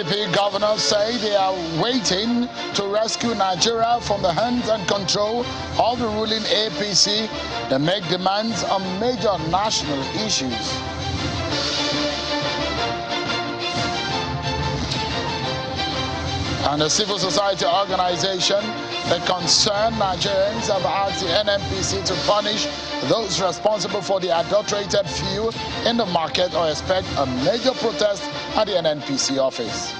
PDP governors say they are waiting to rescue Nigeria from the hands and control of the ruling APC. They make demands on major national issues. And the civil society organization, the concerned Nigerians, have asked the NNPC to punish those responsible for the adulterated fuel in the market or expect a major protest at the NNPC office.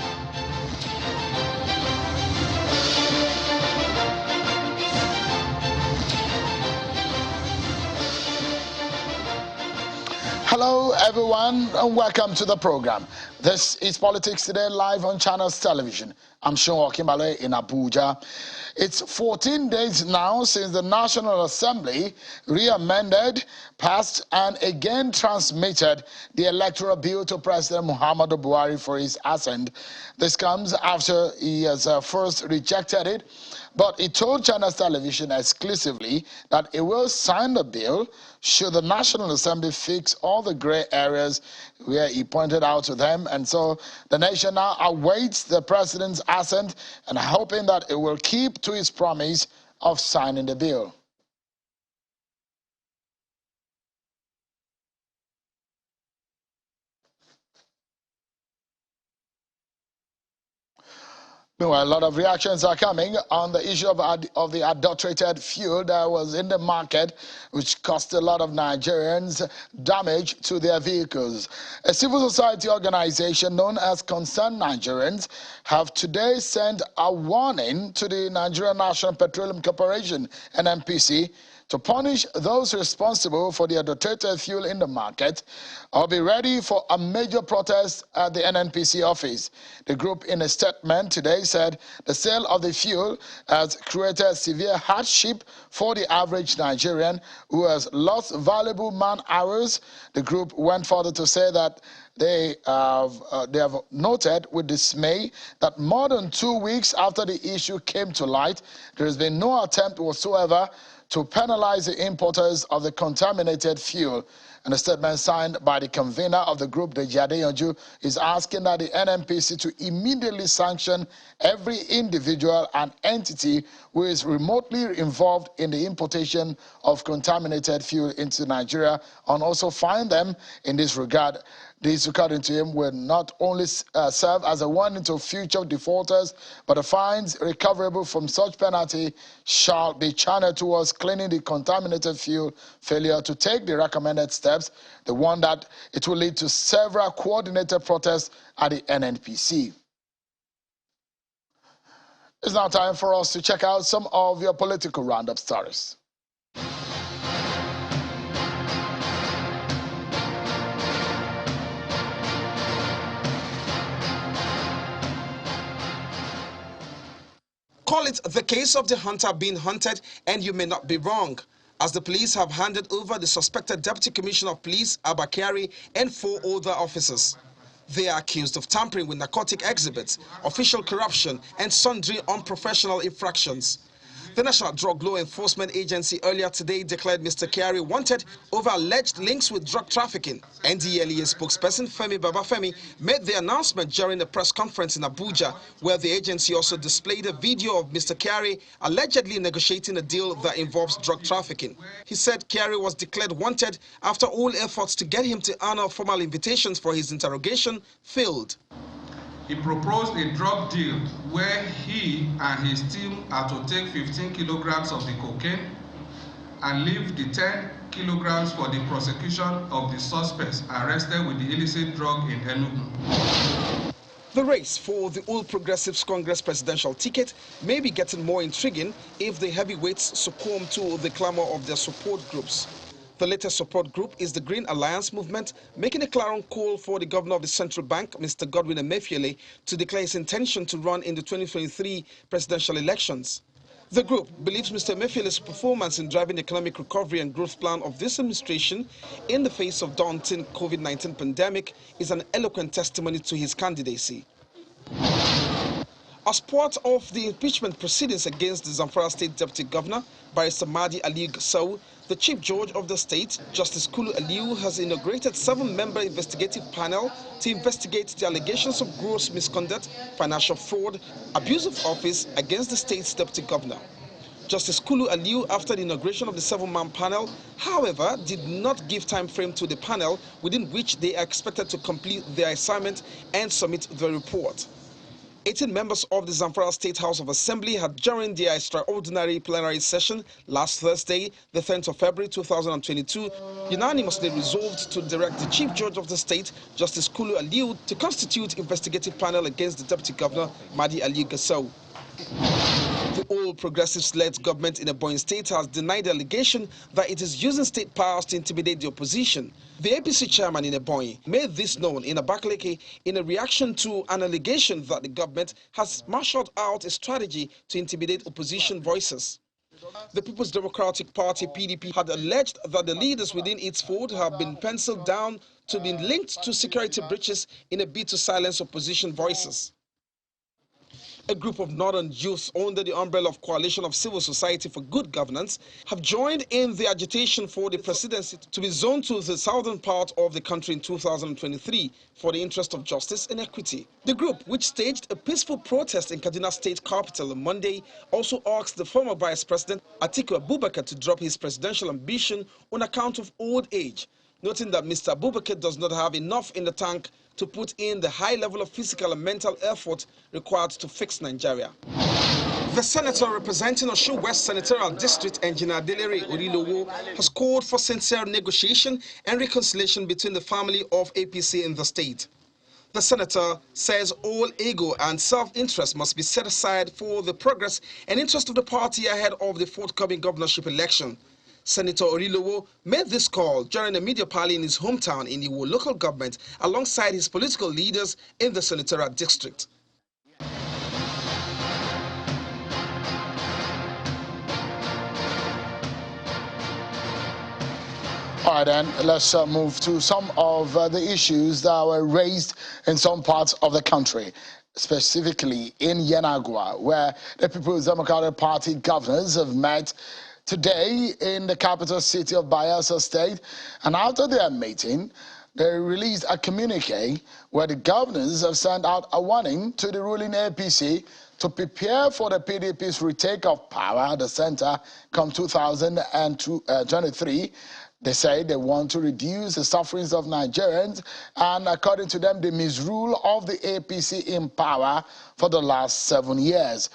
Hello everyone and welcome to the program. This is Politics Today live on Channels Television. I'm Sean Okimbale in Abuja. It's 14 days now since the National Assembly re-amended, passed and again transmitted the electoral bill to President Muhammadu Buhari for his assent. This comes after he has first rejected it, but he told Channels Television exclusively that he will sign the bill should the National Assembly fix all the gray areas where he pointed out to them. And so the nation now awaits the president's assent and hoping that it will keep to his promise of signing the bill. Meanwhile, a lot of reactions are coming on the issue of the adulterated fuel that was in the market, which cost a lot of Nigerians damage to their vehicles. A civil society organization known as Concerned Nigerians have today sent a warning to the Nigerian National Petroleum Corporation, NNPC, to punish those responsible for the adulterated fuel in the market. I'll be ready for a major protest at the NNPC office. The group in a statement today said the sale of the fuel has created severe hardship for the average Nigerian who has lost valuable man hours. The group went further to say that they have noted with dismay that more than 2 weeks after the issue came to light, there has been no attempt whatsoever to penalize the importers of the contaminated fuel. And a statement signed by the convener of the group, Deji Adeyanju, is asking that the NNPC to immediately sanction every individual and entity who is remotely involved in the importation of contaminated fuel into Nigeria, and also fine them in this regard. This, according to him, will not only serve as a warning to future defaulters, but the fines recoverable from such penalty shall be channeled towards cleaning the contaminated fuel. Failure to take the recommended steps, the one that it will lead to several coordinated protests at the NNPC. It's now time for us to check out some of your political roundup stories. Call it the case of the hunter being hunted, and you may not be wrong, as the police have handed over the suspected Deputy Commissioner of Police, Abba Kyari, and 4 other officers. They are accused of tampering with narcotic exhibits, official corruption, and sundry unprofessional infractions. The National Drug Law Enforcement Agency earlier today declared Mr. Kyari wanted over alleged links with drug trafficking. NDLEA spokesperson Femi Babafemi made the announcement during a press conference in Abuja, where the agency also displayed a video of Mr. Kyari allegedly negotiating a deal that involves drug trafficking. He said Kyari was declared wanted after all efforts to get him to honor formal invitations for his interrogation failed. He proposed a drug deal where he and his team are to take 15 kilograms of the cocaine and leave the 10 kilograms for the prosecution of the suspects arrested with the illicit drug in Enugu. The race for the All Progressives Congress presidential ticket may be getting more intriguing if the heavyweights succumb to the clamor of their support groups. The latest support group is the Green Alliance movement, making a clarion call for the governor of the central bank, Mr. Godwin Emefiele, to declare his intention to run in the 2023 presidential elections. The group believes Mr. Emefiele's performance in driving the economic recovery and growth plan of this administration in the face of daunting COVID-19 pandemic is an eloquent testimony to his candidacy. As part of the impeachment proceedings against the Zamfara State Deputy Governor, Barrister Mahdi Aliyu Gusau, the Chief Judge of the state, Justice Kulu Aliyu, has inaugurated 7-member investigative panel to investigate the allegations of gross misconduct, financial fraud, abuse of office against the state's Deputy Governor. Justice Kulu Aliyu, after the inauguration of the 7-man panel, however, did not give time frame to the panel within which they are expected to complete their assignment and submit the report. 18 members of the Zamfara State House of Assembly had joined their extraordinary plenary session last Thursday, the 10th of February 2022, unanimously resolved to direct the Chief Judge of the state, Justice Kulu Aliyu, to constitute investigative panel against the Deputy Governor, Mahdi Aliyu Gusau. The All Progressives-led government in Ebonyi State has denied the allegation that it is using state powers to intimidate the opposition. The APC chairman in Ebonyi made this known in Abakaliki in a reaction to an allegation that the government has marshaled out a strategy to intimidate opposition voices. The People's Democratic Party, PDP, had alleged that the leaders within its fold have been penciled down to be linked to security breaches in a bid to silence opposition voices. A group of northern youths under the umbrella of Coalition of Civil Society for Good Governance have joined in the agitation for the presidency to be zoned to the southern part of the country in 2023 for the interest of justice and equity. The group, which staged a peaceful protest in Kaduna State capital on Monday, also asked the former Vice President Atiku Abubakar to drop his presidential ambition on account of old age, noting that Mr. Abubakar does not have enough in the tank to put in the high level of physical and mental effort required to fix Nigeria. The senator representing Osun West Senatorial District, Engineer Delere Orilowo, has called for sincere negotiation and reconciliation between the family of APC in the state. The senator says all ego and self-interest must be set aside for the progress and interest of the party ahead of the forthcoming governorship election. Senator Orilowo made this call during a media party in his hometown in Iwo local government alongside his political leaders in the senatorial district. All right, then, let's move to some of the issues that were raised in some parts of the country, specifically in Yenagoa, where the People's Democratic Party governors have met today in the capital city of Bayelsa State. And after their meeting, they released a communique where the governors have sent out a warning to the ruling APC to prepare for the PDP's retake of power at the center come 2023. They say they want to reduce the sufferings of Nigerians, and according to them, the misrule of the APC in power for the last 7 years.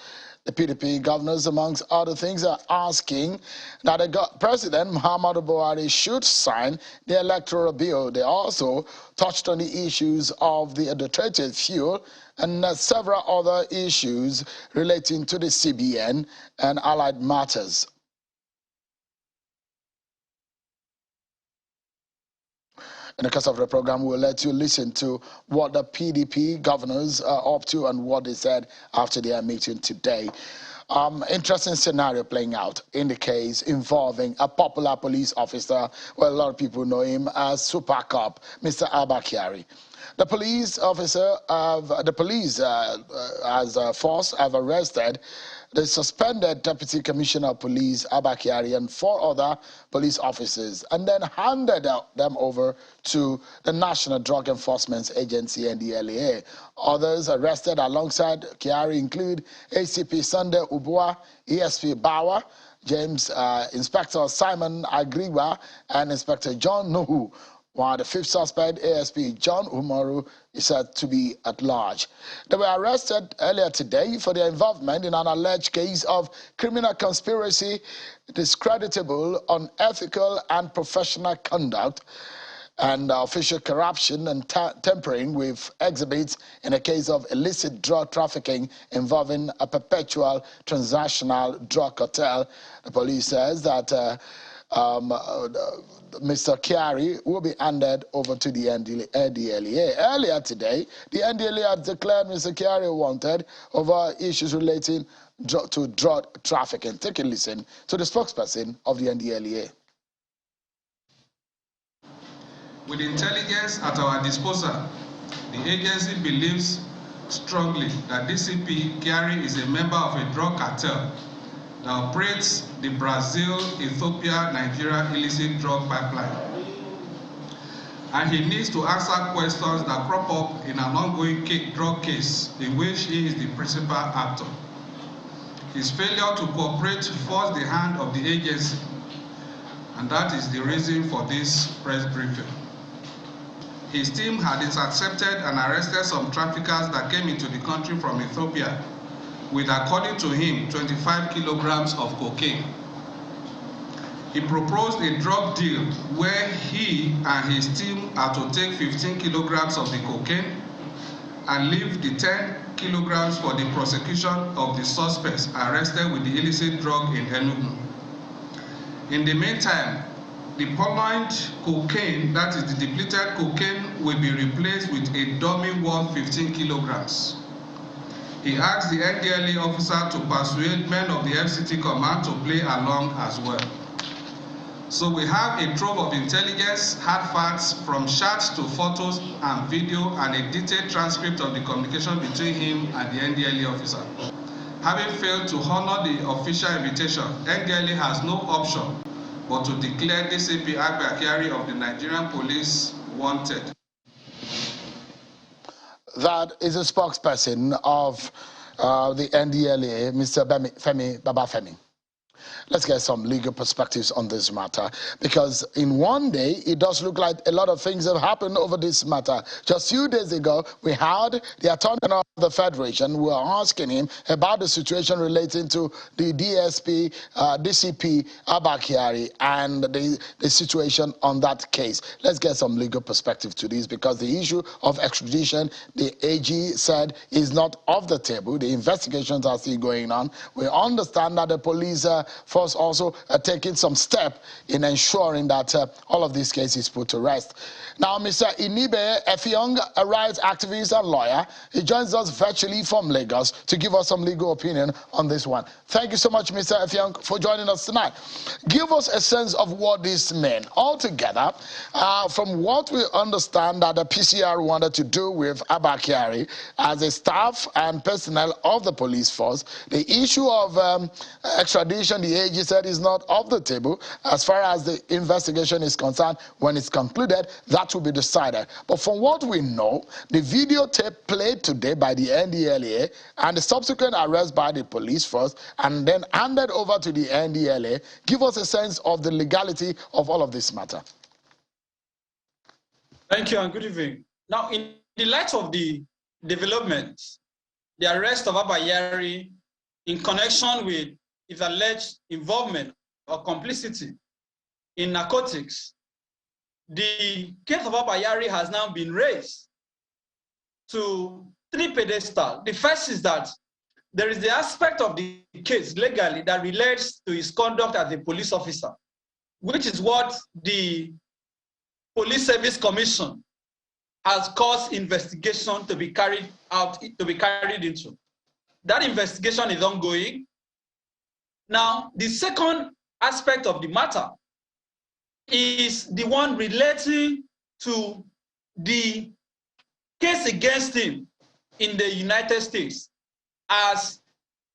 The PDP governors, amongst other things, are asking that President Muhammadu Buhari should sign the electoral bill. They also touched on the issues of the adulterated fuel and several other issues relating to the CBN and allied matters. In the course of the program, we'll let you listen to what the PDP governors are up to and what they said after their meeting today. Interesting scenario playing out in the case involving a popular police officer. Well, a lot of people know him as Super Cop, Mr. Abba Kyari. The police officer, as a force, have arrested the suspended Deputy Commissioner of Police, Abba Kyari, and 4 other police officers, and then handed them over to the National Drug Enforcement Agency, NDLEA. Others arrested alongside Kyari include ACP Sunday Ubua, ESP Bauer, James Inspector Simon Agriwa, and Inspector John Nuhu, while the 5th suspect, ASP John Umaru, is said to be at large. They were arrested earlier today for their involvement in an alleged case of criminal conspiracy, discreditable, unethical, and professional conduct, and official corruption and tampering with exhibits in a case of illicit drug trafficking involving a perpetual transnational drug cartel. The police says that Mr. Kyari will be handed over to the NDLEA. Earlier today, the NDLEA had declared Mr. Kyari wanted over issues relating to drug trafficking. Take a listen to the spokesperson of the NDLEA. With intelligence at our disposal, the agency believes strongly that DCP Kyari is a member of a drug cartel that operates the Brazil-Ethiopia-Nigeria illicit drug pipeline. And he needs to answer questions that crop up in an ongoing drug case in which he is the principal actor. His failure to cooperate forced the hand of the agency, and that is the reason for this press briefing. His team had intercepted and arrested some traffickers that came into the country from Ethiopia with, according to him, 25 kilograms of cocaine. He proposed a drug deal where he and his team are to take 15 kilograms of the cocaine and leave the 10 kilograms for the prosecution of the suspects arrested with the illicit drug in Enugu. In the meantime, the purloined cocaine, that is the depleted cocaine, will be replaced with a dummy worth 15 kilograms. He asked the NDLA officer to persuade men of the FCT command to play along as well. So we have a trove of intelligence, hard facts, from chats to photos and video, and a detailed transcript of the communication between him and the NDLA officer. Having failed to honor the official invitation, NDLA has no option but to declare DCP Abba Kyari of the Nigerian police wanted. That is a spokesperson of the NDLA, Mr. Femi Babafemi. Let's get some legal perspectives on this matter, because in one day, it does look like a lot of things have happened over this matter. Just a few days ago, we had the Attorney General of the Federation. We were asking him about the situation relating to the DCP Abba Kyari and the situation on that case. Let's get some legal perspective to this, because the issue of extradition, the AG said, is not off the table. The investigations are still going on. We understand that the police force also taking some step in ensuring that all of these cases put to rest. Now, Mr. Inibe Effiong, a rights activist and lawyer, he joins us virtually from Lagos to give us some legal opinion on this one. Thank you so much, Mr. Effiong, for joining us tonight. Give us a sense of what this meant. Altogether, from what we understand that the PCR wanted to do with Abba Kyari as a staff and personnel of the police force, the issue of extradition, the AG said, is not off the table. As far as the investigation is concerned, when it's concluded, that will be decided. But from what we know, the videotape played today by the NDLA and the subsequent arrest by the police force and then handed over to the NDLA give us a sense of the legality of all of this matter. Thank you and good evening. Now, in the light of the developments, the arrest of Abba Kyari in connection with his alleged involvement or complicity in narcotics, the case of Abba Kyari has now been raised to 3 pedestals. The first is that there is the aspect of the case legally that relates to his conduct as a police officer, which is what the Police Service Commission has caused investigation to be carried into. That investigation is ongoing. Now, the second aspect of the matter is the one relating to the case against him in the United States as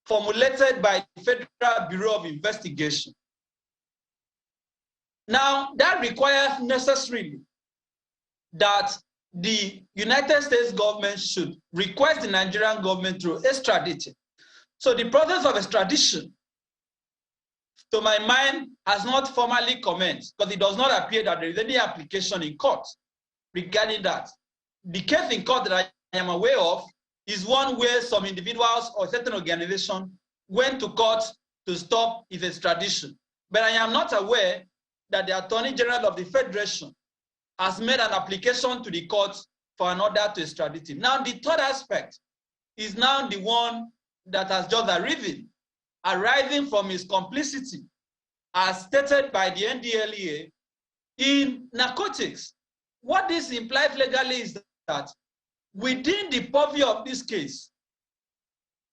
formulated by the Federal Bureau of Investigation. Now, that requires necessarily that the United States government should request the Nigerian government to extradite him. So the process of extradition, to my mind, has not formally commenced, because it does not appear that there is any application in court regarding that. The case in court that I am aware of is one where some individuals or certain organizations went to court to stop his extradition. But I am not aware that the Attorney General of the Federation has made an application to the court for an order to extradite him. Now, the third aspect is now the one that has just arisen, arising from his complicity, as stated by the NDLEA, in narcotics. What this implies legally is that within the purview of this case,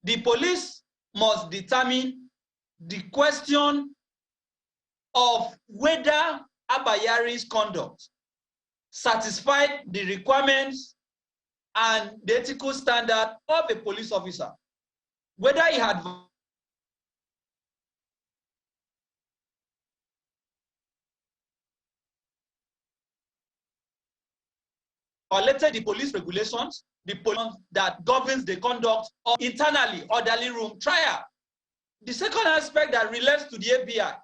the police must determine the question of whether Abba Kyari's conduct satisfied the requirements and the ethical standard of a police officer. Whether he had violated the police regulations, the police that governs the conduct of internally orderly room trial. The second aspect that relates to the FBI,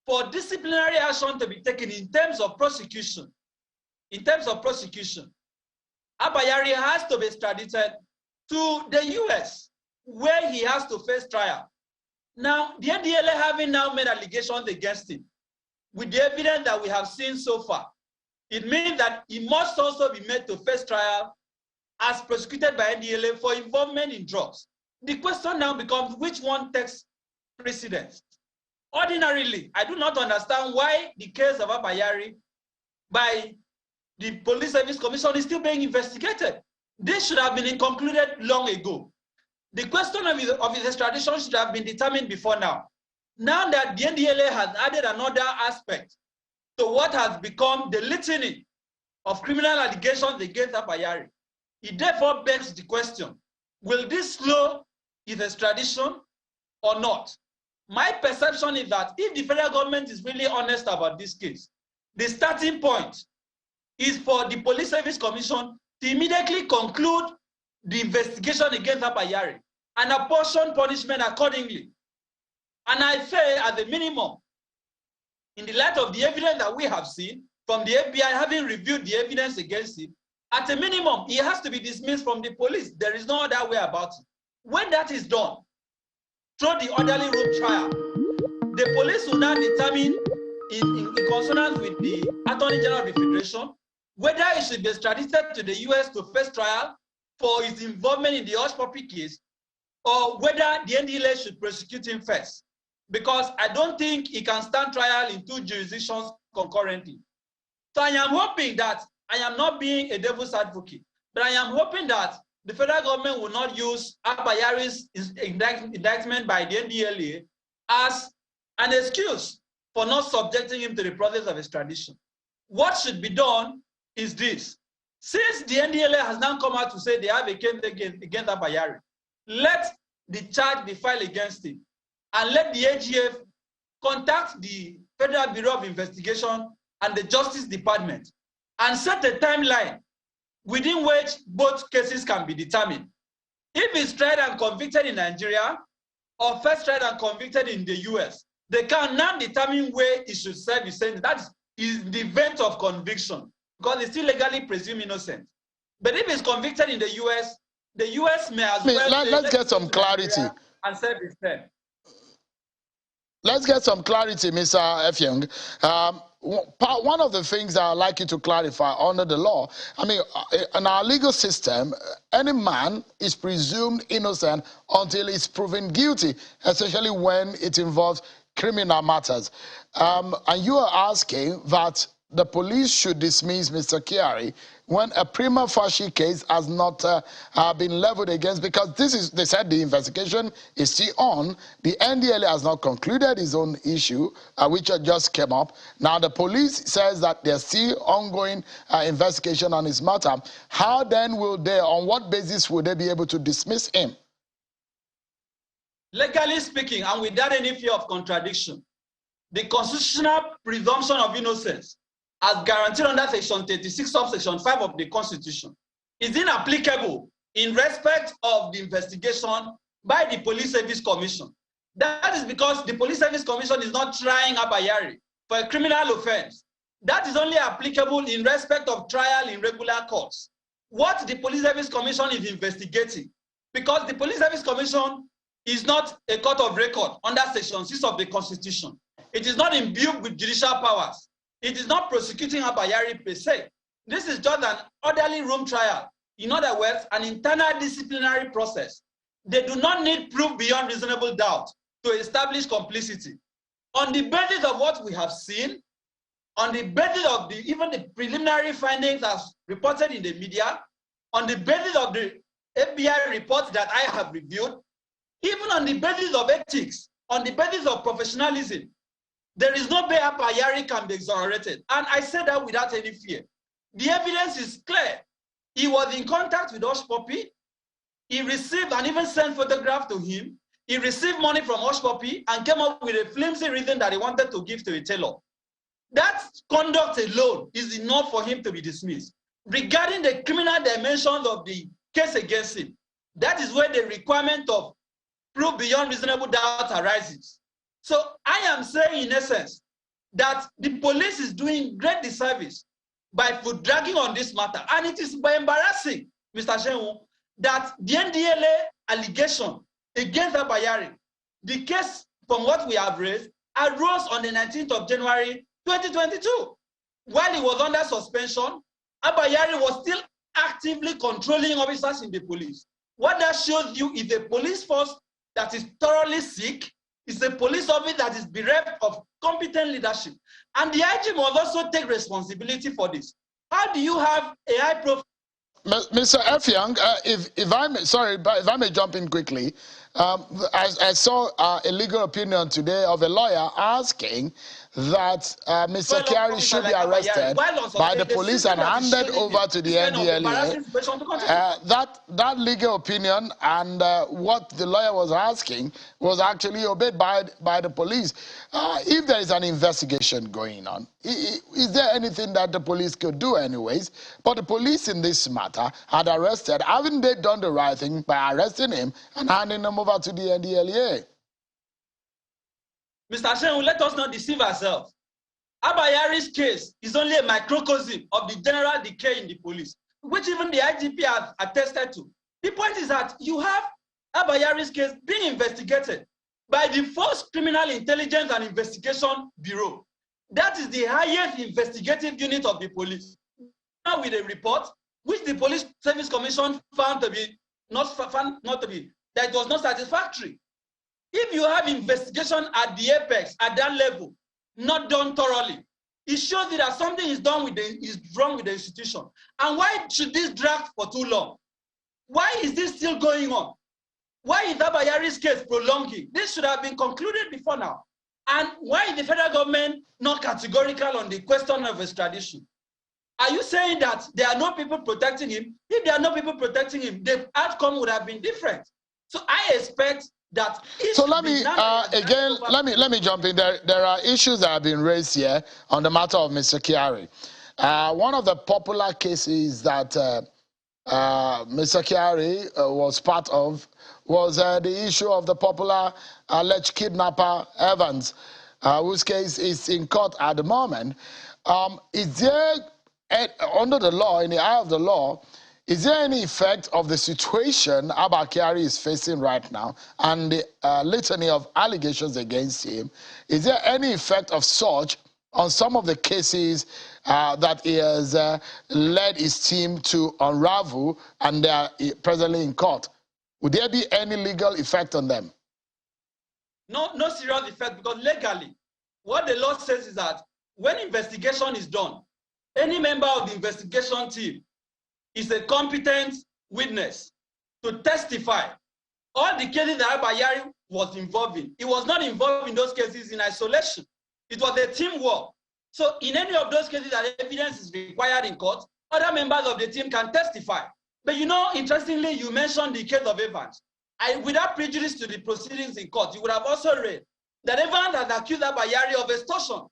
for disciplinary action to be taken in terms of prosecution, Abba Kyari has to be extradited to the US, where he has to face trial. Now, the NDLA having now made allegations against him, with the evidence that we have seen so far, it means that he must also be made to face trial as prosecuted by NDLA for involvement in drugs. The question now becomes, which one takes precedence? Ordinarily, I do not understand why the case of Abba Kyari by the Police Service Commission is still being investigated. This should have been concluded long ago. The question of his extradition should have been determined before now. Now that the NDLA has added another aspect to what has become the litany of criminal allegations against Abba Kyari, it therefore begs the question, will this slow his extradition or not? My perception is that if the federal government is really honest about this case, the starting point is for the Police Service Commission to immediately conclude the investigation against Abba Kyari and apportion punishment accordingly. And I say, at the minimum, in the light of the evidence that we have seen from the FBI having reviewed the evidence against him, at a minimum, he has to be dismissed from the police. There is no other way about it. When that is done, through the orderly room trial, the police will now determine, in consonance with the Attorney General of the Federation, whether he should be extradited to the US to face trial for his involvement in the Hush Puppy case, or whether the NDLA should prosecute him first. Because I don't think he can stand trial in two jurisdictions concurrently. So I am hoping that, I am not being a devil's advocate, but I am hoping that the federal government will not use Abba Kyari's indictment by the NDLA as an excuse for not subjecting him to the process of extradition. What should be done is this. Since the NDLA has now come out to say they have a case against Abba Kyari, let the charge be filed against him, and let the AGF contact the Federal Bureau of Investigation and the Justice Department and set a timeline within which both cases can be determined. If he's tried and convicted in Nigeria, or first tried and convicted in the US, they can now determine where he should serve his sentence. That is the event of conviction, because he's still legally presumed innocent. But if he's convicted in the US may as well... Let's get some clarity. And serve his term. Let's get some clarity, Mr. Effiong. One of the things that I'd like you to clarify under the law, I mean, in our legal system, any man is presumed innocent until he's proven guilty, especially when it involves criminal matters. And you are asking that the police should dismiss Mr. Kyari when a prima facie case has not been leveled against, because this is, they said the investigation is still on. The NDLA has not concluded his own issue, which just came up. Now the police says that there's still ongoing investigation on his matter. How then will they, on what basis will they be able to dismiss him? Legally speaking, and without any fear of contradiction, the constitutional presumption of innocence, as guaranteed under Section 36, subsection 5 of the Constitution, is inapplicable in respect of the investigation by the Police Service Commission. That is because the Police Service Commission is not trying Abba Kyari for a criminal offense. That is only applicable in respect of trial in regular courts. What the Police Service Commission is investigating, because the Police Service Commission is not a court of record under Section 6 of the Constitution. It is not imbued with judicial powers. It is not prosecuting Abba Kyari per se. This is just an orderly room trial. In other words, an internal disciplinary process. They do not need proof beyond reasonable doubt to establish complicity. On the basis of what we have seen, on the basis of even the preliminary findings as reported in the media, on the basis of the FBI reports that I have reviewed, even on the basis of ethics, on the basis of professionalism, there is no way Abba Kyari can be exonerated. And I say that without any fear. The evidence is clear. He was in contact with Hush Puppy. He received and even sent photograph to him. He received money from Hush Puppy and came up with a flimsy reason that he wanted to give to a tailor. That conduct alone is enough for him to be dismissed. Regarding the criminal dimensions of the case against him, that is where the requirement of proof beyond reasonable doubt arises. So I am saying in essence that the police is doing great disservice by foot dragging on this matter. And it is embarrassing, Mr. Shehu, that the NDLA allegation against Abba Kyari, the case from what we have raised, arose on the 19th of January 2022. While he was under suspension, Abba Kyari was still actively controlling officers in the police. What that shows you is a police force that is thoroughly sick, is a police office that is bereft of competent leadership. And the IG must also take responsibility for this. How do you have a high profile? Mr. Effiong, if I may jump in quickly, I saw a legal opinion today of a lawyer asking that Mr. Kyari should be arrested by the police and handed over to the NDLA. That legal opinion and what the lawyer was asking was actually obeyed by the police. If there is an investigation going on, is there anything that the police could do anyways? But the police in this matter had arrested, haven't they done the right thing by arresting him and handing him over to the NDLA? Mr. Shehu, let us not deceive ourselves. Abba Kyari's case is only a microcosm of the general decay in the police, which even the IGP has attested to. The point is that you have Abba Kyari's case being investigated by the Force Criminal Intelligence and Investigation Bureau. That is the highest investigative unit of the police. Now with a report, which the Police Service Commission found to be that it was not satisfactory. If you have investigation at the apex, at that level, not done thoroughly, it shows that something is wrong with the institution. And why should this drag for too long? Why is this still going on? Why is Abba Kyari's case prolonging? This should have been concluded before now. And why is the federal government not categorical on the question of extradition? Are you saying that there are no people protecting him? If there are no people protecting him, the outcome would have been different. So I expect that. So let me let me jump in. There are issues that have been raised here on the matter of Mr. Kyari. One of the popular cases that Mr. Kyari was part of was the issue of the popular alleged kidnapper Evans, whose case is in court at the moment. Is there, under the law, in the eye of the law, is there any effect of the situation Abba Kyari is facing right now and the litany of allegations against him? Is there any effect of such on some of the cases that he has led his team to unravel and they are presently in court? Would there be any legal effect on them? No serious effect, because legally, what the law says is that when investigation is done, any member of the investigation team is a competent witness to testify. All the cases that Abba Kyari was involved in, he was not involved in those cases in isolation. It was a teamwork. So in any of those cases that evidence is required in court, other members of the team can testify. But you know, interestingly, you mentioned the case of Evans. Without prejudice to the proceedings in court, you would have also read that Evans has accused Abba Kyari of extortion.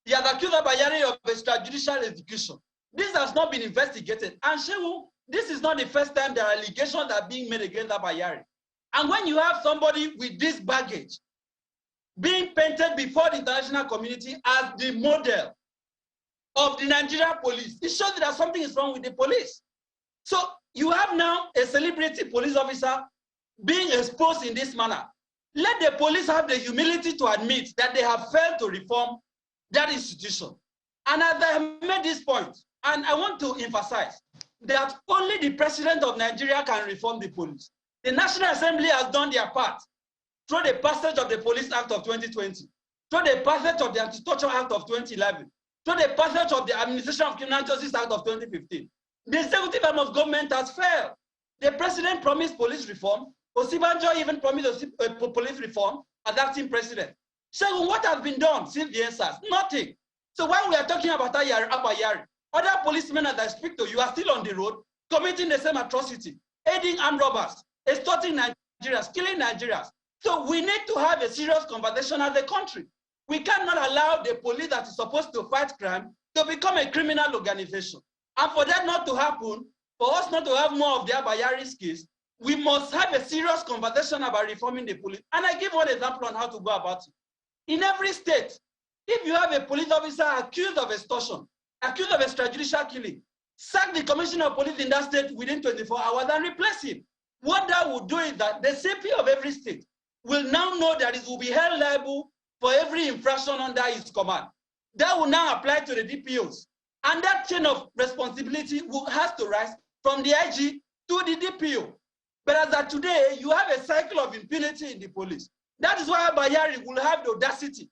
He has accused Abba Kyari of extrajudicial execution. This has not been investigated. And Shehu, this is not the first time there are allegations that are being made against Abba Kyari. And when you have somebody with this baggage being painted before the international community as the model of the Nigerian police, it shows that something is wrong with the police. So you have now a celebrity police officer being exposed in this manner. Let the police have the humility to admit that they have failed to reform that institution. And as I made this point, and I want to emphasize that only the president of Nigeria can reform the police. The National Assembly has done their part through the passage of the Police Act of 2020, through the passage of the Anti-Torture Act of 2011, through the passage of the Administration of Criminal Justice Act of 2015. The executive arm of government has failed. The president promised police reform. Osibanjo even promised police reform as acting president. So what has been done since the answers? Nothing. So when we are talking about Abba Kyari, other policemen that I speak to, you are still on the road, committing the same atrocity, aiding armed robbers, extorting Nigerians, killing Nigerians. So we need to have a serious conversation as a country. We cannot allow the police that is supposed to fight crime to become a criminal organization. And for that not to happen, for us not to have more of the Abba Kyari case, we must have a serious conversation about reforming the police. And I give one example on how to go about it. In every state, if you have a police officer accused of extortion, accused of extrajudicial killing, sack the commissioner of police in that state within 24 hours and replace him. What that will do is that the CP of every state will now know that it will be held liable for every infraction under his command. That will now apply to the DPOs. And that chain of responsibility has to rise from the IG to the DPO. But as of today, you have a cycle of impunity in the police. That is why Abba Kyari will have the audacity,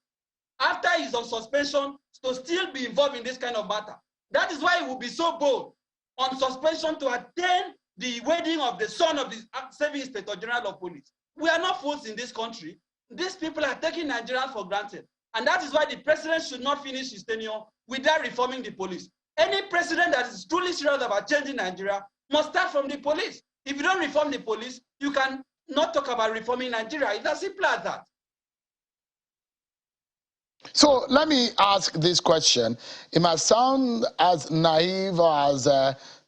after he's on suspension, to still be involved in this kind of matter. That is why he will be so bold on suspension to attend the wedding of the son of the Serving Inspector General of Police. We are not fools in this country. These people are taking Nigerians for granted. And that is why the president should not finish his tenure without reforming the police. Any president that is truly serious about changing Nigeria must start from the police. If you don't reform the police, you can not talk about reforming Nigeria. It's as simple as that. So let me ask this question. It might sound as naive or as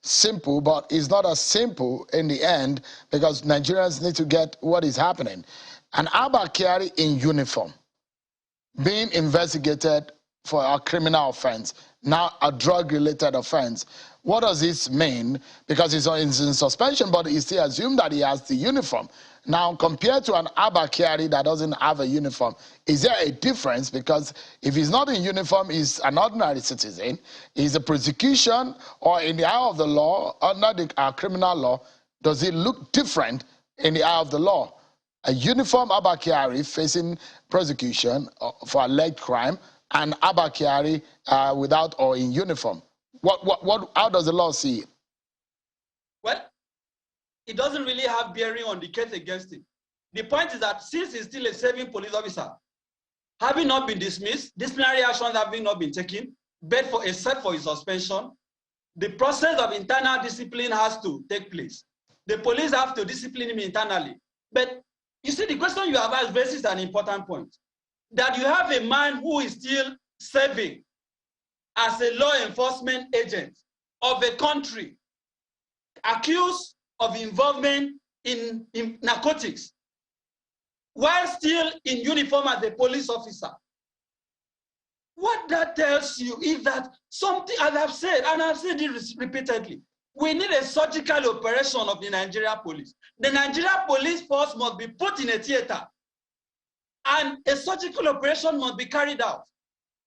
simple, but it's not as simple in the end because Nigerians need to get what is happening. An Abba Kyari in uniform being investigated for a criminal offense, now a drug-related offense. What does this mean? Because he's in suspension, but he still assumed that he has the uniform. Now, compared to an Abba Kyari that doesn't have a uniform, is there a difference? Because if he's not in uniform, he's an ordinary citizen. Is a prosecution or in the eye of the law, under the criminal law, does it look different in the eye of the law? A uniform Abba Kyari facing prosecution for alleged crime, and Abba Kyari without or in uniform. How does the law see it? Well, it doesn't really have bearing on the case against him. The point is that since he's still a serving police officer, having not been dismissed, disciplinary actions having not been taken, but except for his suspension, the process of internal discipline has to take place. The police have to discipline him internally. But you see, the question you have asked raises an important point. That you have a man who is still serving as a law enforcement agent of a country accused of involvement in narcotics while still in uniform as a police officer. What that tells you is that something, as I've said, and I've said it repeatedly, we need a surgical operation of the Nigeria police. The Nigeria police force must be put in a theater and a surgical operation must be carried out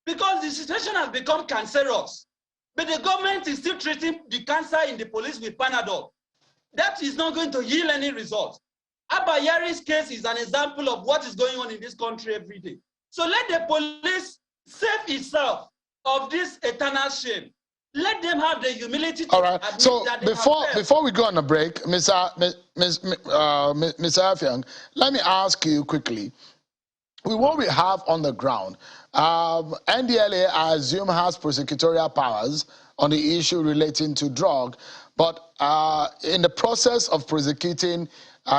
because the situation has become cancerous. But the government is still treating the cancer in the police with Panadol. That is not going to yield any results. Abba Kyari's case is an example of what is going on in this country every day. So let the police save itself of this eternal shame. Let them have the humility to admit so that they before we go on a break, Mr. Afyang, let me ask you quickly. What we have on the ground, NDLA, I assume, has prosecutorial powers on the issue relating to drug, but in the process of prosecuting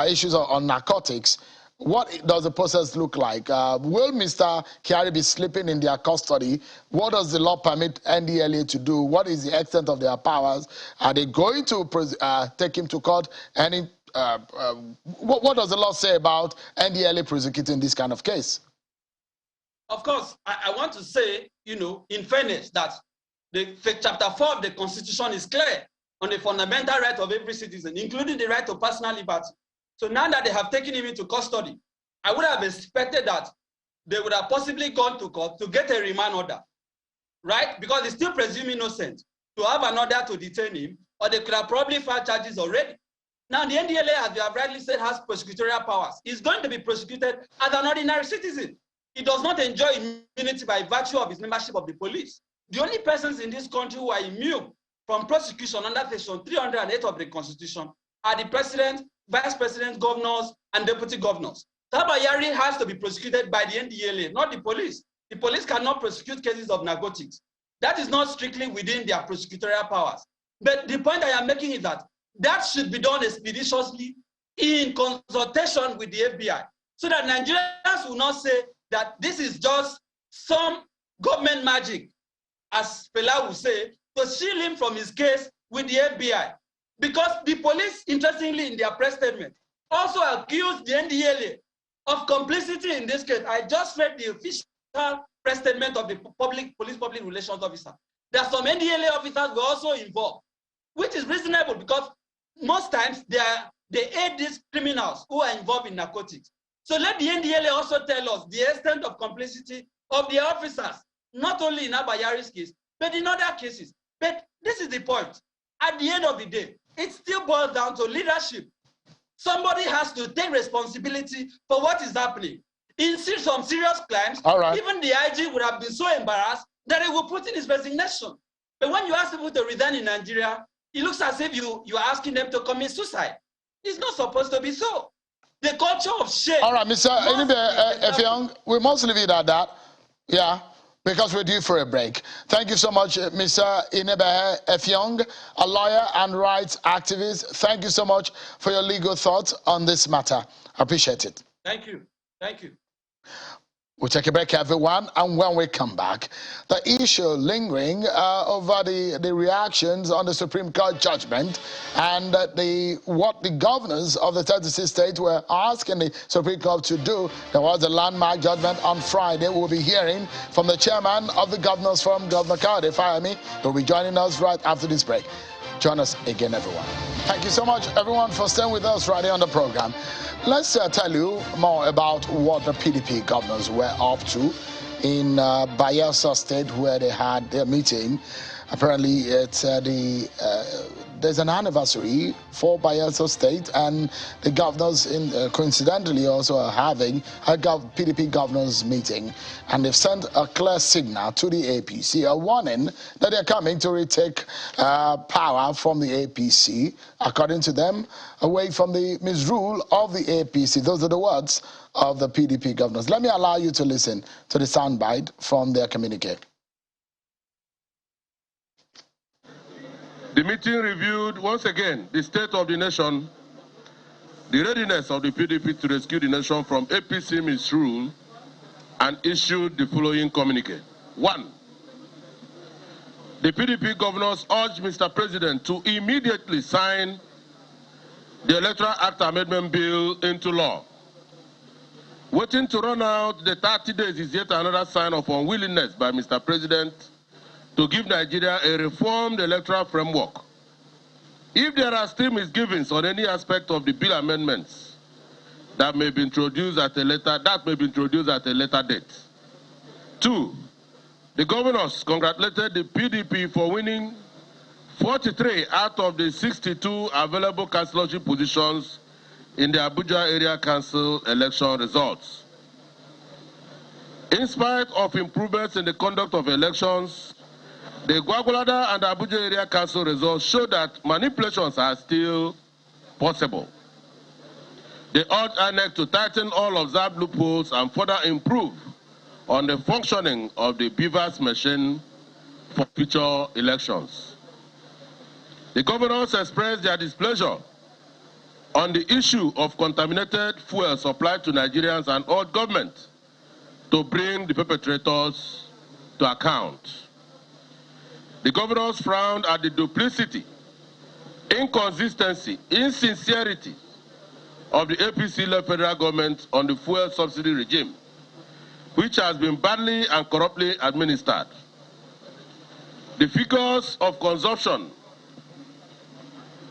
issues on narcotics, what does the process look like? Will Mr. Kyari be sleeping in their custody? What does the law permit NDLA to do? What is the extent of their powers? Are they going to take him to court? What does the law say about NDLA prosecuting this kind of case? Of course, I want to say, in fairness, that the chapter 4 of the Constitution is clear on the fundamental right of every citizen, including the right to personal liberty. So now that they have taken him into custody, I would have expected that they would have possibly gone to court to get a remand order, right? Because he's still presumed innocent, to have an order to detain him, or they could have probably filed charges already. Now, the NDLA, as you have rightly said, has prosecutorial powers. He's going to be prosecuted as an ordinary citizen. He does not enjoy immunity by virtue of his membership of the police. The only persons in this country who are immune from prosecution under Section 308 of the Constitution are the president, vice president, governors, and deputy governors. Abba Kyari has to be prosecuted by the NDLA, not the police. The police cannot prosecute cases of narcotics. That is not strictly within their prosecutorial powers. But the point I am making is that that should be done expeditiously in consultation with the FBI, so that Nigerians will not say that this is just some government magic, as Fela would say, to shield him from his case with the FBI. Because the police, interestingly, in their press statement, also accused the NDLA of complicity in this case. I just read the official press statement of the police public relations officer, that some NDLA officers were also involved, which is reasonable because most times they aid these criminals who are involved in narcotics. So let the NDLA also tell us the extent of complicity of the officers, not only in Abba Kyari's case, but in other cases. But this is the point. At the end of the day, it still boils down to leadership. Somebody has to take responsibility for what is happening. In some serious crimes, even the IG would have been so embarrassed that he would put in his resignation. But when you ask people to resign in Nigeria, it looks as if you are asking them to commit suicide. It's not supposed to be so. The culture of shame. All right, Mr. Effiong, we must leave it at that. Yeah, because we're due for a break. Thank you so much, Mr. Inebe Effiong, a lawyer and rights activist. Thank you so much for your legal thoughts on this matter. I appreciate it. Thank you. Thank you. We'll take a break, everyone, and when we come back, the issue lingering over the reactions on the Supreme Court judgment and what the governors of the 36 states were asking the Supreme Court to do. There was a landmark judgment on Friday. We'll be hearing from the chairman of the Governors Forum, Governor Kyari. He'll be joining us right after this break. Join us again, everyone. Thank you so much, everyone, for staying with us right here on the program. Let's tell you more about what the PDP governors were up to in Bayelsa State, where they had their meeting. Apparently, it's there's an anniversary for Bayelsa State, and the governors coincidentally also are having a PDP governors meeting, and they've sent a clear signal to the APC, a warning that they're coming to retake power from the APC, according to them, away from the misrule of the APC. Those are the words of the PDP governors. Let me allow you to listen to the soundbite from their communique. The meeting reviewed once again the state of the nation, the readiness of the PDP to rescue the nation from APC misrule, and issued the following communique. 1. The PDP governors urged Mr. President to immediately sign the Electoral Act Amendment Bill into law. Waiting to run out the 30 days is yet another sign of unwillingness by Mr. President to give Nigeria a reformed electoral framework. If there are still misgivings on any aspect of the bill amendments that may be introduced at a later date. 2. The governors congratulated the PDP for winning 43 out of the 62 available councillorship positions in the Abuja Area Council election results. In spite of improvements in the conduct of elections, the Gwagwalada and Abuja Area Council results show that manipulations are still possible. They urge INEC to tighten all observed loopholes and further improve on the functioning of the BVAS machine for future elections. The governors expressed their displeasure on the issue of contaminated fuel supplied to Nigerians and urged government to bring the perpetrators to account. The governors frowned at the duplicity, inconsistency, insincerity of the APC-led federal government on the fuel subsidy regime, which has been badly and corruptly administered. The figures of consumption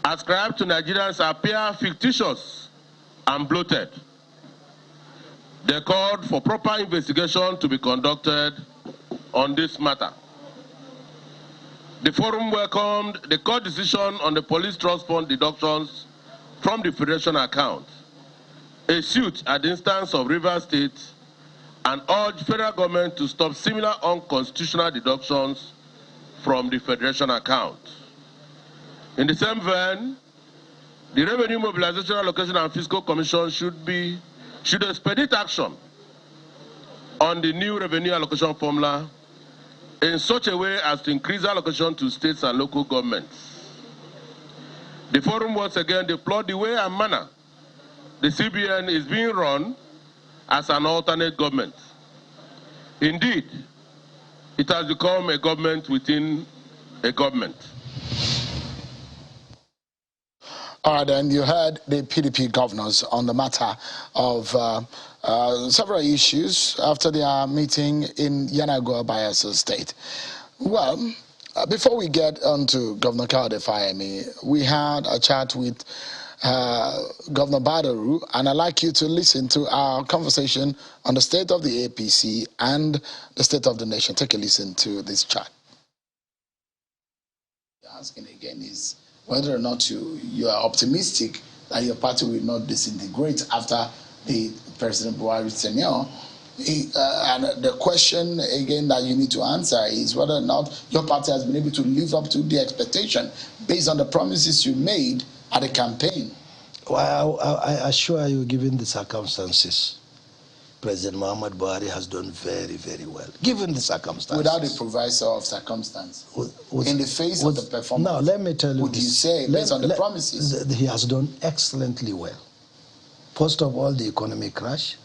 ascribed to Nigerians appear fictitious and bloated. They called for proper investigation to be conducted on this matter. The forum welcomed the court decision on the police trust fund deductions from the Federation account, a suit at the instance of Rivers State, and urged federal government to stop similar unconstitutional deductions from the Federation account. In the same vein, the Revenue Mobilization Allocation and Fiscal Commission should expedite action on the new revenue allocation formula in such a way as to increase allocation to states and local governments. The forum once again deplored the way and manner the CBN is being run as an alternate government. Indeed, it has become a government within a government. All right, then you heard the PDP governors on the matter of several issues after their meeting in Yenagoa, Bayelsa State. Well, before we get on to Governor Kyari Fayemi, we had a chat with Governor Badaru, and I'd like you to listen to our conversation on the state of the APC and the state of the nation. Take a listen to this chat. Asking again is whether or not you are optimistic that your party will not disintegrate after the President Buhari's tenure. And the question again that you need to answer is whether or not your party has been able to live up to the expectation based on the promises you made at the campaign. Well, I assure you, given the circumstances, President Muhammad Buhari has done very, very well, given the circumstances. Without the proviso of circumstance. In the face of the performance. Now, let me tell you would this. You say, based on the promises? He has done excellently well. First of all, the economic crash.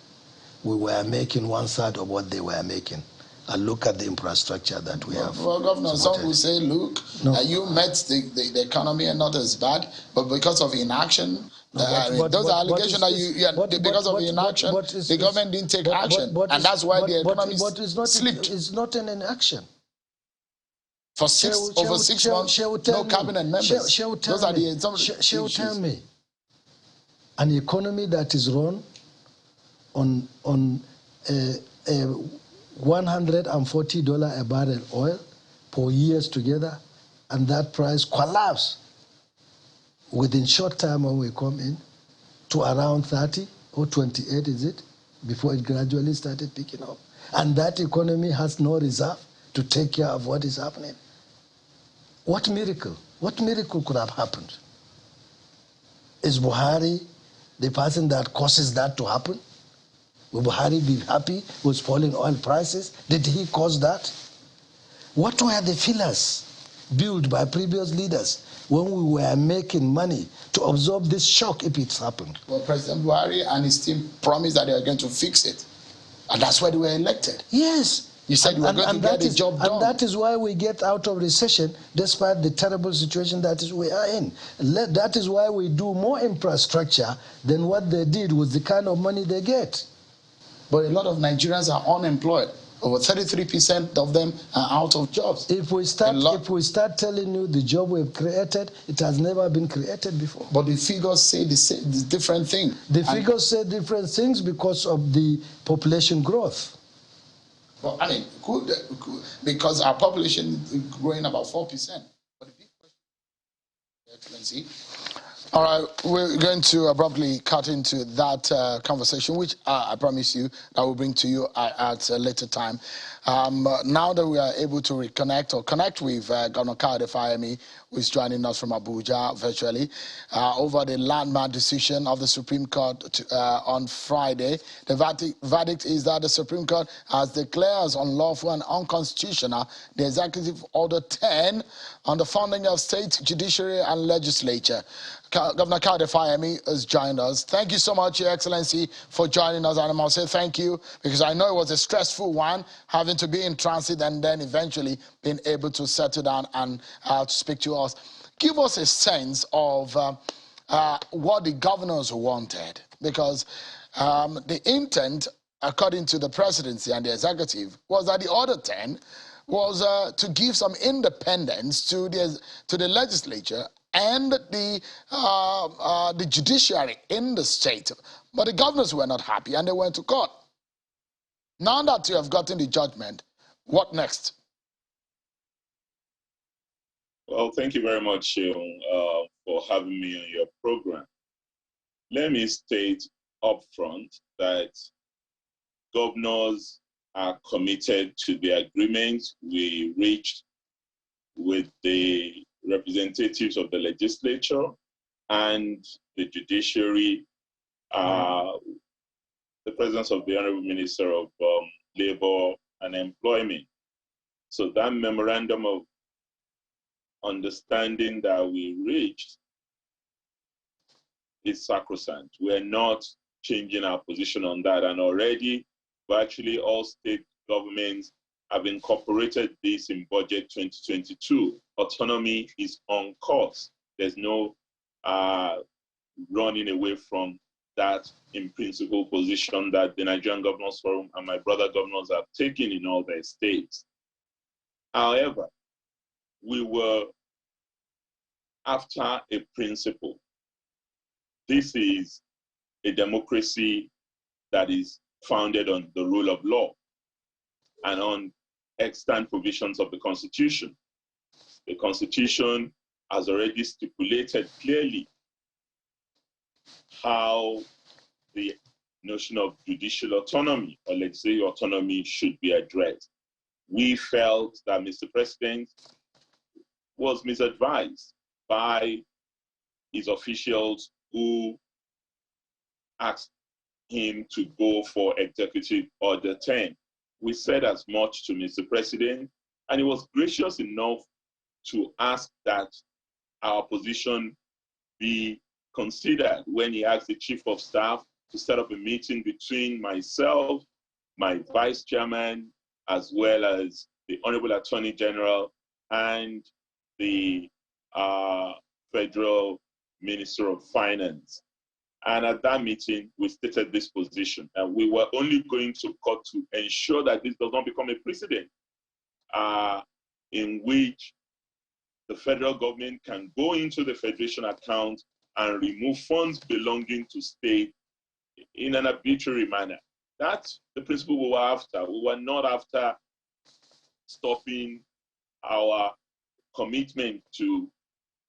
We were making 1/3 of what they were making. And look at the infrastructure that we have. Well, Governor, some will say, look, you met the economy and not as bad, but because of inaction, those are allegations that because of inaction, the government didn't take action. And that's why the economy slipped. It's not an inaction. For over 6 months, no cabinet members. Those are some She'll tell me, an economy that is run on $140 a barrel oil for years together, and that price collapsed within short time when we come in to around 30 or 28, is it, before it gradually started picking up. And that economy has no reserve to take care of what is happening. What miracle could have happened? Is Buhari the person that causes that to happen? Will Buhari be happy with falling oil prices? Did he cause that? What were the pillars built by previous leaders when we were making money to absorb this shock if it's happened? Well, President Buhari and his team promised that they were going to fix it. And that's why they were elected. Yes. You said you were going to get the job done. And that is why we get out of recession despite the terrible situation that we are in. That is why we do more infrastructure than what they did with the kind of money they get. But a lot of Nigerians are unemployed. Over 33% of them are out of jobs. If we start telling you the job we've created, it has never been created before. But the figures say the different thing. The figures say different things because of the population growth. Well, I mean, because our population is growing about 4%. But the big question, Excellency. All right, we're going to abruptly cut into that conversation, which I promise you that we'll bring to you at a later time. Now that we are able to reconnect or connect with Governor Kyari Fayemi, who is joining us from Abuja virtually, over the landmark decision of the Supreme Court on Friday. The verdict is that the Supreme Court has declared as unlawful and unconstitutional the Executive Order 10 on the funding of state judiciary and legislature. Governor Kyari Fayemi has joined us. Thank you so much, Your Excellency, for joining us. And I must say thank you, because I know it was a stressful one, having to be in transit and then eventually being able to settle down and to speak to us. Give us a sense of what the governors wanted, because the intent, according to the presidency and the executive, was that the Order 10 was to give some independence to the legislature and the judiciary in the state. But the governors were not happy and they went to court. Now that you have gotten the judgment, what next? Well, thank you very much for having me on your program. Let me state upfront that governors are committed to the agreement we reached with the representatives of the legislature and the judiciary, the presence of the Honorable Minister of Labor and Employment. So that memorandum of understanding that we reached is sacrosanct. We're not changing our position on that. And already, virtually all state governments have incorporated this in Budget 2022. Autonomy is on course. There's no running away from that in principle position that the Nigerian Governors Forum and my brother governors have taken in all their states. However, we were after a principle. This is a democracy that is founded on the rule of law and on extant provisions of the Constitution. The Constitution has already stipulated clearly how the notion of judicial autonomy or legislative autonomy should be addressed. We felt that Mr. President was misadvised by his officials who asked him to go for Executive Order 10. We said as much to Mr. President, and he was gracious enough to ask that our position be considered when he asked the Chief of Staff to set up a meeting between myself, my Vice Chairman, as well as the Honorable Attorney General and the Federal Minister of Finance. And at that meeting, we stated this position, and we were only going to court to ensure that this does not become a precedent in which the federal government can go into the federation account and remove funds belonging to state in an arbitrary manner. That's the principle we were after. We were not after stopping our commitment to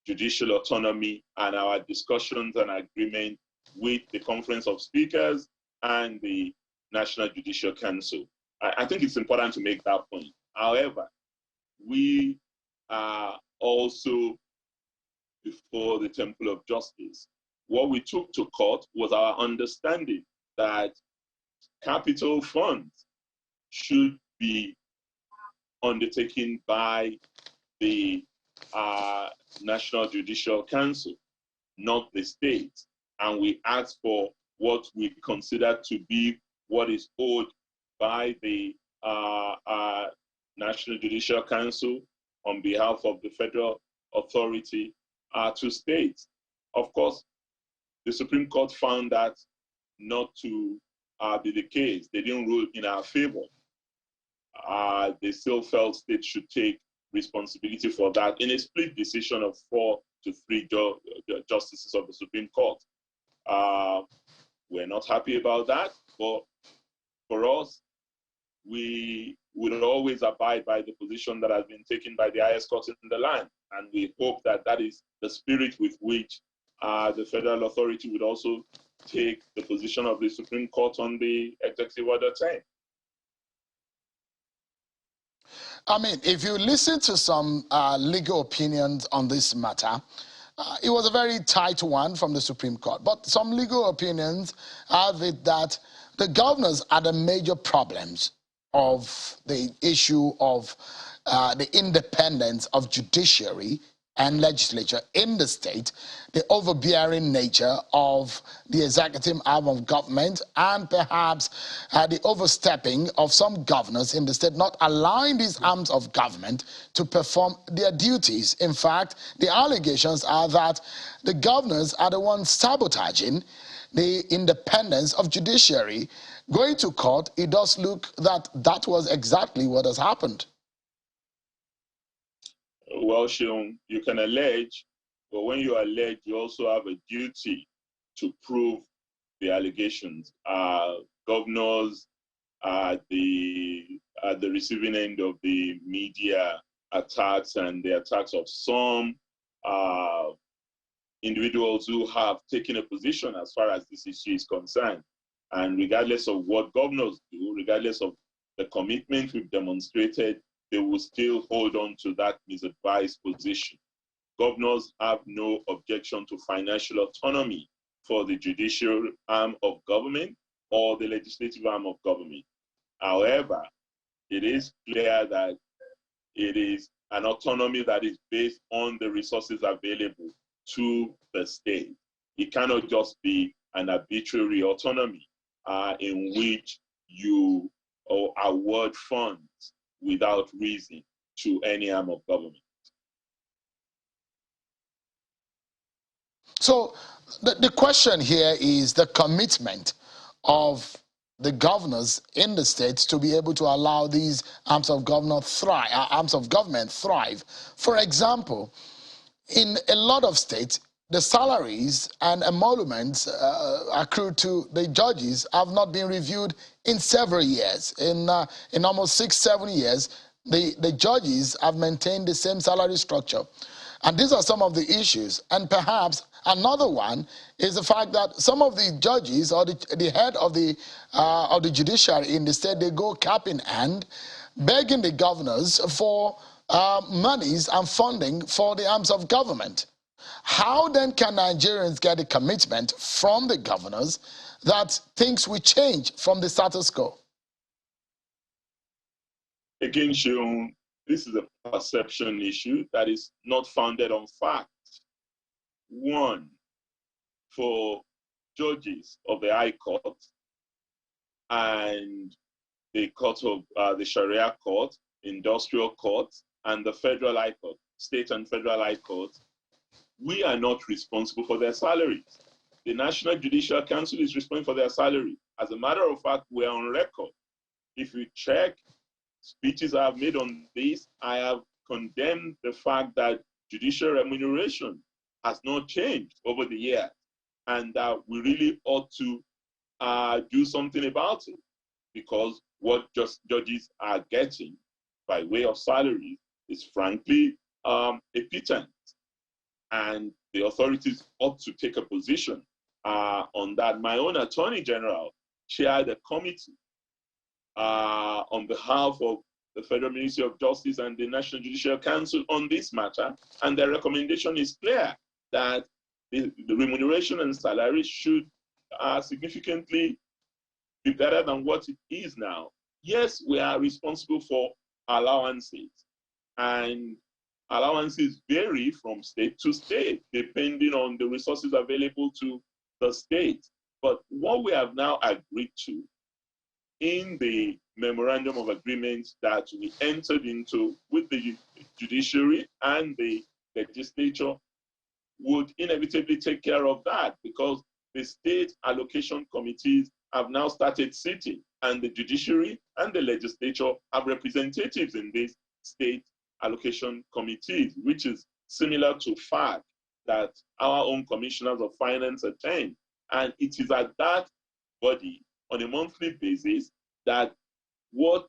judicial autonomy and our discussions and agreement with the Conference of Speakers and the National Judicial Council. I think it's important to make that point. However, we are also before the Temple of Justice. What we took to court was our understanding that capital funds should be undertaken by the National Judicial Council, not the state. And we asked for what we consider to be what is owed by the National Judicial Council on behalf of the federal authority to states. Of course, the Supreme Court found that not to be the case. They didn't rule in our favor. They still felt states should take responsibility for that in a split decision of 4 to 3 justices of the Supreme Court. We're not happy about that, but for us, we would always abide by the position that has been taken by the highest court in the land. And we hope that that is the spirit with which the federal authority would also take the position of the Supreme Court on the Executive Order 10. I mean, if you listen to some legal opinions on this matter, it was a very tight one from the Supreme Court. But some legal opinions have it that the governors are the major problems of the issue of the independence of judiciary and legislature in the state, the overbearing nature of the executive arm of government, and perhaps the overstepping of some governors in the state, not allowing these arms of government to perform their duties. In fact, the allegations are that the governors are the ones sabotaging the independence of judiciary. Going to court, it does look that that was exactly what has happened. Well, Sean, you can allege, but when you allege, you also have a duty to prove the allegations. Governors at the receiving end of the media attacks and the attacks of some individuals who have taken a position as far as this issue is concerned. And regardless of what governors do, regardless of the commitment we've demonstrated, they will still hold on to that misadvised position. Governors have no objection to financial autonomy for the judicial arm of government or the legislative arm of government. However, it is clear that it is an autonomy that is based on the resources available to the state. It cannot just be an arbitrary autonomy in which you award funds without reason to any arm of government. So the question here is the commitment of the governors in the states to be able to allow these arms of government thrive. For example, in a lot of states, the salaries and emoluments accrued to the judges have not been reviewed in several years. In almost 6-7 years, the judges have maintained the same salary structure. And these are some of the issues. And perhaps another one is the fact that some of the judges or the head of the judiciary in the state, they go cap in hand, begging the governors for monies and funding for the arms of government. How then can Nigerians get a commitment from the governors that things will change from the status quo? Again, Sheon, this is a perception issue that is not founded on fact. One, for judges of the High Court and the court of the Sharia Court, Industrial Court, and the Federal High Court, State and Federal High Court, we are not responsible for their salaries. The National Judicial Council is responsible for their salary. As a matter of fact, we are on record. If you check speeches I have made on this, I have condemned the fact that judicial remuneration has not changed over the years, and that we really ought to do something about it, because what judges are getting by way of salary is frankly a pittance, and the authorities ought to take a position on that. My own Attorney General chaired a committee on behalf of the Federal Ministry of Justice and the National Judicial Council on this matter, and their recommendation is clear that the remuneration and salary should significantly be better than what it is now. Yes, we are responsible for allowances, and allowances vary from state to state depending on the resources available to the state. But what we have now agreed to in the memorandum of agreement that we entered into with the judiciary and the legislature would inevitably take care of that, because the state allocation committees have now started sitting, and the judiciary and the legislature have representatives in these state allocation committees, which is similar to FAC that our own commissioners of finance attend. And it is at that body on a monthly basis that what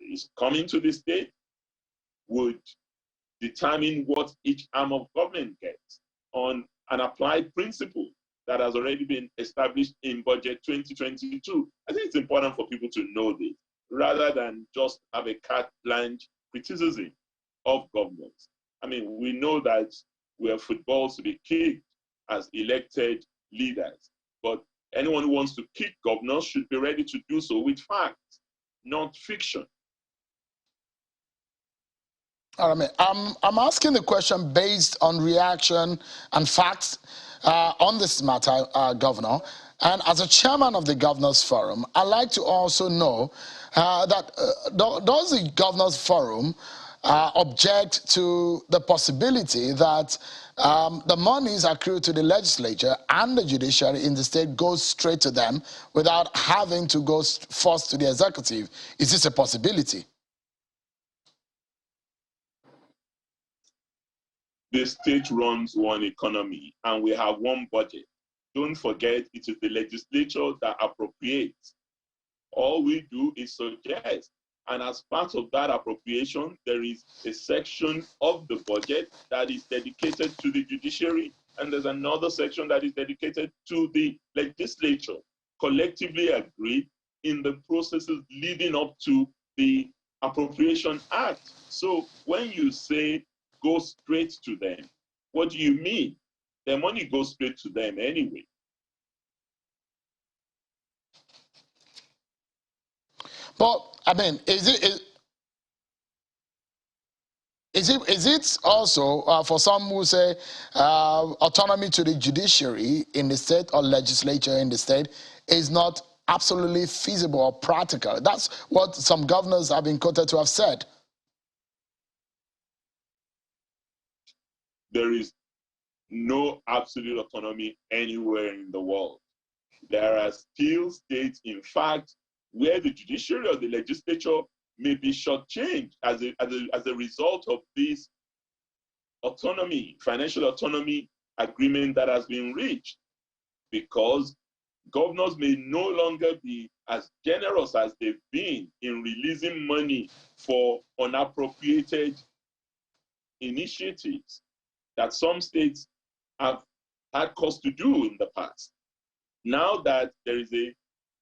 is coming to the state would determine what each arm of government gets on an applied principle that has already been established in Budget 2022. I think it's important for people to know this, rather than just have a carte blanche criticism of governments. I mean, we know that we are footballs to be kicked as elected leaders, but anyone who wants to kick governors should be ready to do so with facts, not fiction. All right, I'm asking the question based on reaction and facts on this matter, Governor. And as a chairman of the Governors Forum, I'd like to also know that does the Governors Forum object to the possibility that the monies accrued to the legislature and the judiciary in the state goes straight to them without having to go first to the executive? Is this a possibility? The state runs one economy and we have one budget. Don't forget, it is the legislature that appropriates. All we do is suggest. And as part of that appropriation, there is a section of the budget that is dedicated to the judiciary, and there's another section that is dedicated to the legislature, collectively agreed in the processes leading up to the Appropriation Act. So when you say go straight to them, what do you mean? The money goes straight to them anyway. But I mean, is Is it also, for some who say, autonomy to the judiciary in the state or legislature in the state is not absolutely feasible or practical? That's what some governors have been quoted to have said. There is no absolute autonomy anywhere in the world. There are still states, in fact, where the judiciary or the legislature may be shortchanged as a result of this autonomy, financial autonomy agreement that has been reached, because governors may no longer be as generous as they've been in releasing money for unappropriated initiatives that some states have had cause to do in the past. Now that there is a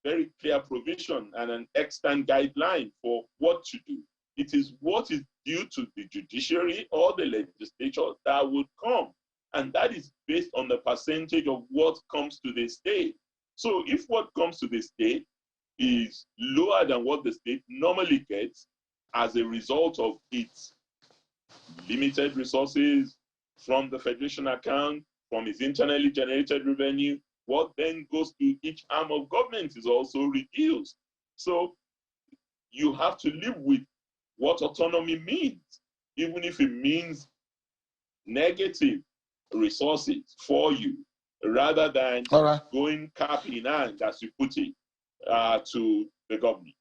very clear provision and an extant guideline for what to do, it is what is due to the judiciary or the legislature that would come. And that is based on the percentage of what comes to the state. So if what comes to the state is lower than what the state normally gets as a result of its limited resources from the federation account, from its internally generated revenue, what then goes to each arm of government is also reduced. So you have to live with what autonomy means, even if it means negative resources for you, rather than going cap in hand, as you put it, to the government.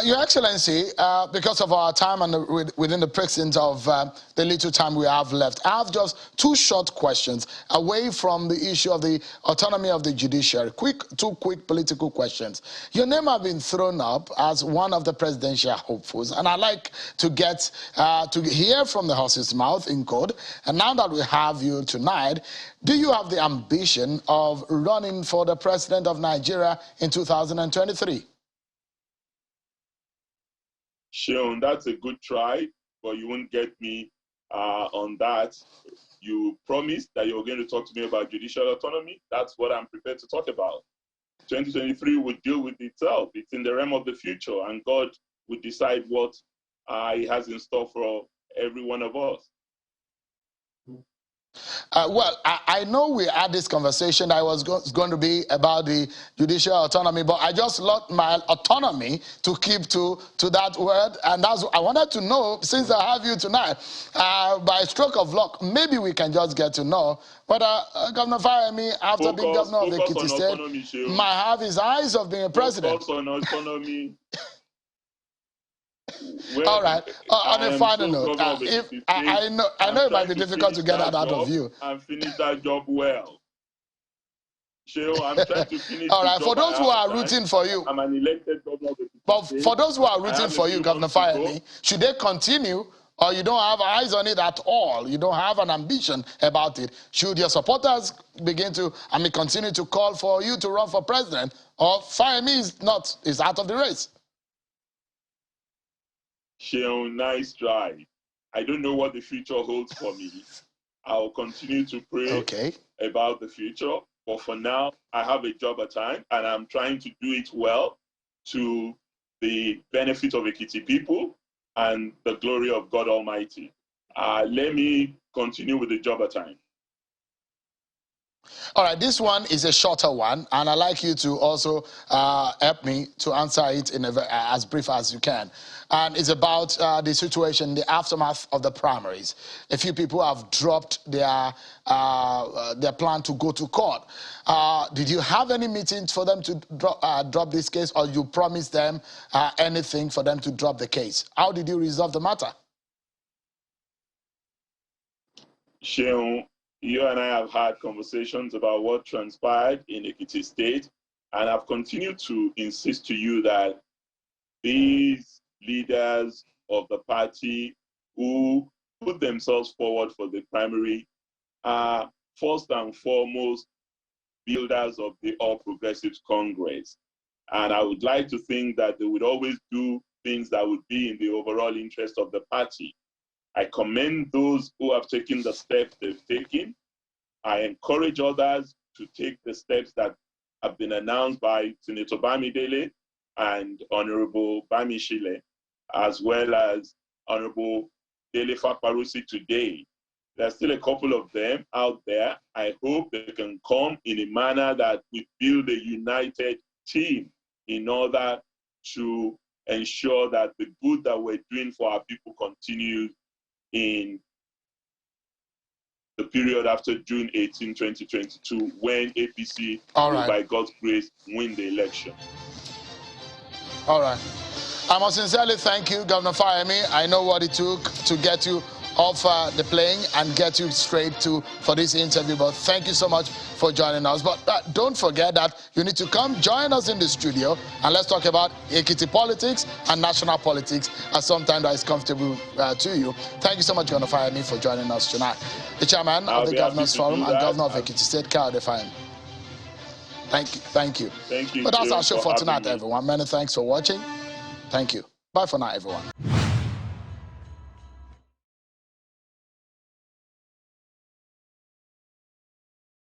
Your Excellency, because of our time and within the precinct of the little time we have left, I have just two short questions away from the issue of the autonomy of the judiciary. Two quick political questions. Your name has been thrown up as one of the presidential hopefuls, and I'd like to get to hear from the horse's mouth in code. And now that we have you tonight, do you have the ambition of running for the president of Nigeria in 2023? Sean, that's a good try, but you won't get me on that. You promised that you were going to talk to me about judicial autonomy. That's what I'm prepared to talk about. 2023 will deal with itself. It's in the realm of the future, and God will decide what He has in store for every one of us. Well, I know we had this conversation that was going to be about the judicial autonomy, but I just lost my autonomy to keep to that word, and that's I wanted to know, since I have you tonight, by a stroke of luck, maybe we can just get to know whether Governor Fayemi, after being governor of the Ekiti State, might have his eyes of being a president. Focus on autonomy. All right. On a final note, I know it might be difficult to get that out of you. And finish that job well. I'm trying to finish. All right. For those who are rooting for you, I'm an elected governor. But for those who are rooting for you, Governor Fayemi, should they continue, or you don't have eyes on it at all? You don't have an ambition about it? Should your supporters begin to, continue to call for you to run for president, or Fayemi is out of the race? Sean, nice try. I don't know what the future holds for me. I'll continue to pray about the future. But for now, I have a job at time, and I'm trying to do it well to the benefit of Ekiti people and the glory of God Almighty. Let me continue with the job at time. All right, this one is a shorter one, and I'd like you to also help me to answer it in as brief as you can. And it's about the situation, the aftermath of the primaries. A few people have dropped their plan to go to court. Did you have any meetings for them to drop this case, or you promised them anything for them to drop the case? How did you resolve the matter? Sheon, you and I have had conversations about what transpired in Ekiti State, and I've continued to insist to you that these leaders of the party who put themselves forward for the primary are first and foremost builders of the All Progressives Congress. And I would like to think that they would always do things that would be in the overall interest of the party. I commend those who have taken the steps they've taken. I encourage others to take the steps that have been announced by Senator Bamidele and Honorable Bamishile. as well as Honorable Dele Fakparusi today. There's still a couple of them out there. I hope they can come in a manner that we build a united team in order to ensure that the good that we're doing for our people continues in the period after June 18, 2022, when APC will, by God's grace, win the election. All right. I must sincerely thank you, Governor Fayemi. I know what it took to get you off the plane and get you straight for this interview, but thank you so much for joining us. But don't forget that you need to come join us in the studio and let's talk about Ekiti politics and national politics at some time that is comfortable to you. Thank you so much, Governor Fayemi, for joining us tonight. The chairman of the Governors Forum and Governor of Ekiti State, Kyari Fayemi. Thank you. Thank you. Thank you. But that's our show for tonight, everyone. Many thanks for watching. Thank you. Bye for now, everyone.